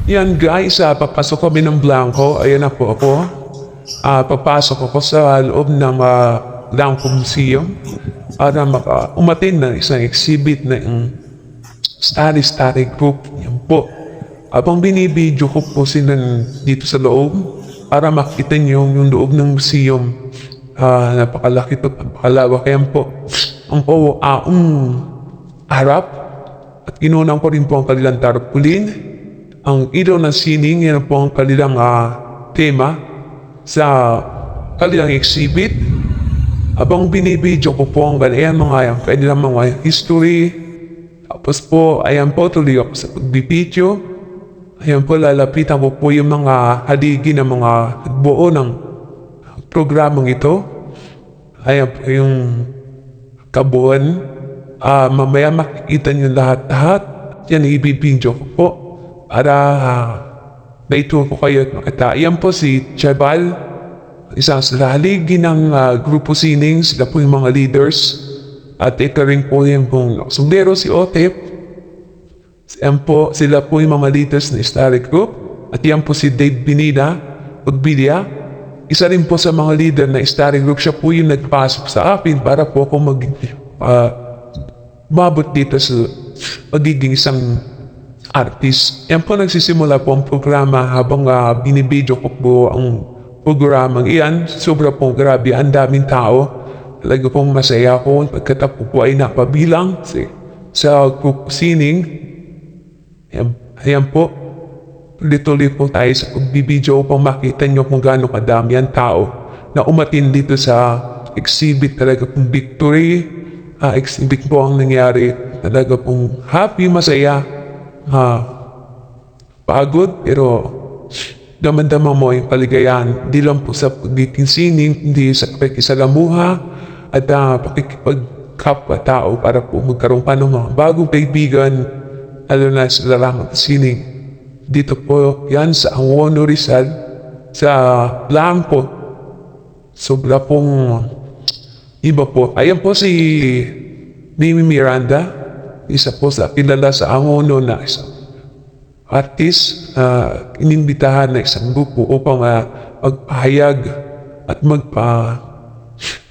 Yan guys, papasok kami ng blanco. Ayan na po ako. Papasok ako sa loob ng Blanco Museum para umatin ng isang exhibit na yung study group. Yan po. Habang binibidyo ko po sila dito sa loob para makita niyo yung loob ng museum. Napakalaki to, napakalawak. Yan po. Ang harap at inunan ko rin po ang kanilang tarpaulin. Ang ilaw ng sining, yan po ang kanilang tema sa kanilang exhibit. Habang binibidyo ko po ang kanilang kanilang mga history. Tapos po, ayan po, tuloy ako sa pagbibidyo. Ayan po, lalapitan ko po yung mga haligi ng mga buo ng programang ito. Ayan po yung kabuuan. Mamaya makikita niyo lahat-lahat. Yan, ibibidyo ko po. Para naituro ko kayo at makita. Ayan po si Chabal, isang sa haligi ng grupo sining. Sila po yung mga leaders. At ito rin po yung sundero si Otep. Ayan po, sila po yung mga leaders ng study group. At yan po si Dave Binida, Udbilia. Isa rin po sa mga leader na study group. Siya po yung nagpasok sa akin para po ako mabot dito sa magiging isang artist. Yan po nagsisimula po ang programa habang binibidyo ko po ang programang iyan. Sobra pong grabe, ang daming tao. Talaga pong masaya ko. Pagkatapos po ay napabilang sa group sining. Ayan po. Tuloy-tuloy po tayo sa pagbibidyo upang makita nyo kung gaano kadami ang tao na umatin dito sa exhibit. Talaga pong victory. Exhibit po ang nangyari. Talaga pong happy, masaya. Pagod, pero damang-dama mo yung kaligayahan. Hindi lang po sa pagiging sining, hindi sa pakikisalamuha at pakikipagkapwa-tao para po magkaroon pa ng mga bagong kaibigan, lalo na sa larangan sining. Dito po yan sa Angono Rizal, sa Blanco. Sobra pong iba po. Ayan po si Mimi Miranda. Isa po sa kilala sa Angono na isang artist, inimbitahan na isang grupo upang magpahayag at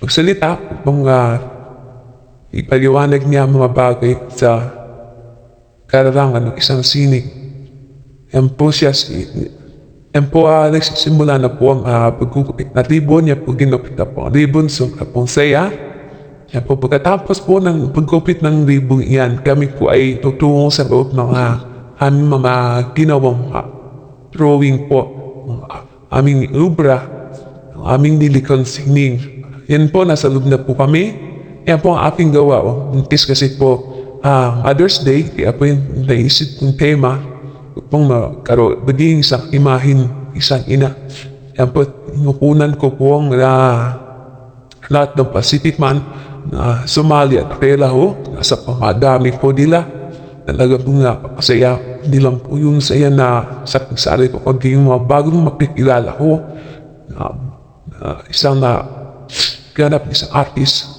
magsalita upang ipaliwanag niya mga bagay sa kararangan ng isang sining. Yan po siya, yan po nagsisimula na po ang pagkukupit na ribbon. Yan po ginupit na po ang ribbon, so pong saya. Yan po, pagkatapos po ng pagkupit ng ribbon iyan, kami po ay tutungo sa loob ng aming mga ginawang drawing po, aming obra, aming nilikang sining. Yan po, nasa loob na po kami. Yan po ang aking gawa. Buntis kasi po, Mother's Day, kaya po yung naisip kong tema, upang maging isang imahin, isang ina. Yan po, inukunan ko po ang lahat ng Pacific Man na sumali at nakailaho. Nasa pamadami po nila. Talaga po napakasaya. Hindi lang po yung saya na sa pagsali ko, kundi yung mga bagong makikilala ko. Isang ganap, isang artist.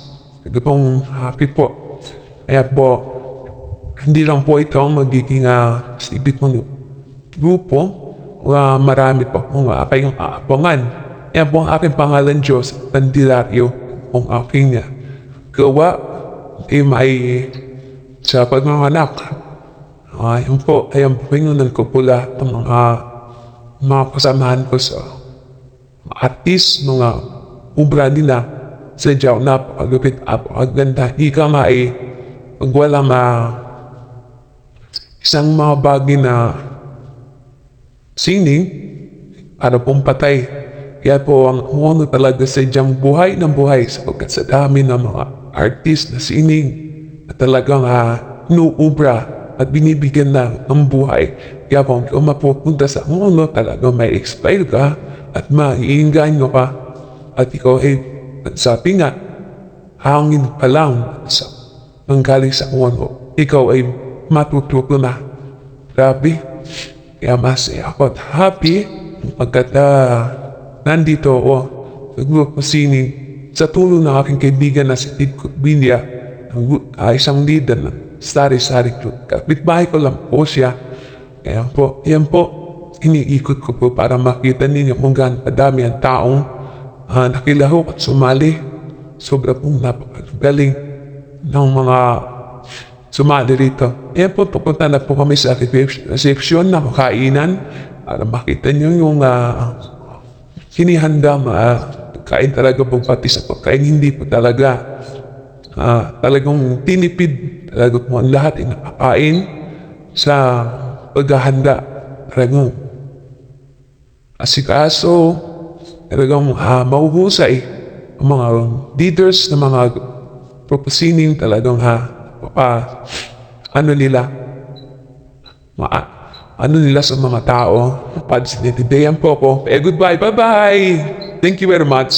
Talaga pong happy po. Kaya po, hindi lang po ito ang magiging sibit ng grupo. Marami po kung kayong aabangan. Yan po ang aking pangalan, Diyos Candelario. Kung aking gawa may sa pagmanganak. Yun po, ayan po yung nagkupula ng mga kasamahan ko sa artist, mga obra nila. Sadya, napakalupit, napakaganda. Ika nga pag walang isang mga bagay na sining, para pong patay. Kaya po ang Angono talaga sadyang buhay ng buhay sapagkat sa dami ng mga artist na sining na talagang nuubra at binibigyan na ng buhay. Kaya po kung mapupunta sa Angono talagang may expire ka at maiinganyo ka at ikaw sabi nga, hangin pa lang sa nanggaling sa Angono. Ikaw ay matututo na. Grabe. Kaya masaya ako at happy pagkat nandito ako sa grupo sining sa tulong ng aking kaibigan na si Tid Cutbilia, isang leader ng sari-sari group. Kapitbahay ko lang po siya. Kaya po, yan po, iniikot ko po para makita ninyo kung gaano kadami ang taong nakilahok at sumali. Sobra pong napakagaling ng mga sumali rito. Ayan po, pupunta na po kami sa reception na makainan para makita nyo yung hinihanda kain talaga po pati sa pagkain. Hindi po talaga talagang tinipid talaga po ang lahat inakain sa paghahanda. Talagang asikaso, talagang mahuhusay ang mga leaders ng mga proposining talagang ano nila sa mga tao. Pads nitidayan po ako. Goodbye, bye-bye. Thank you very much.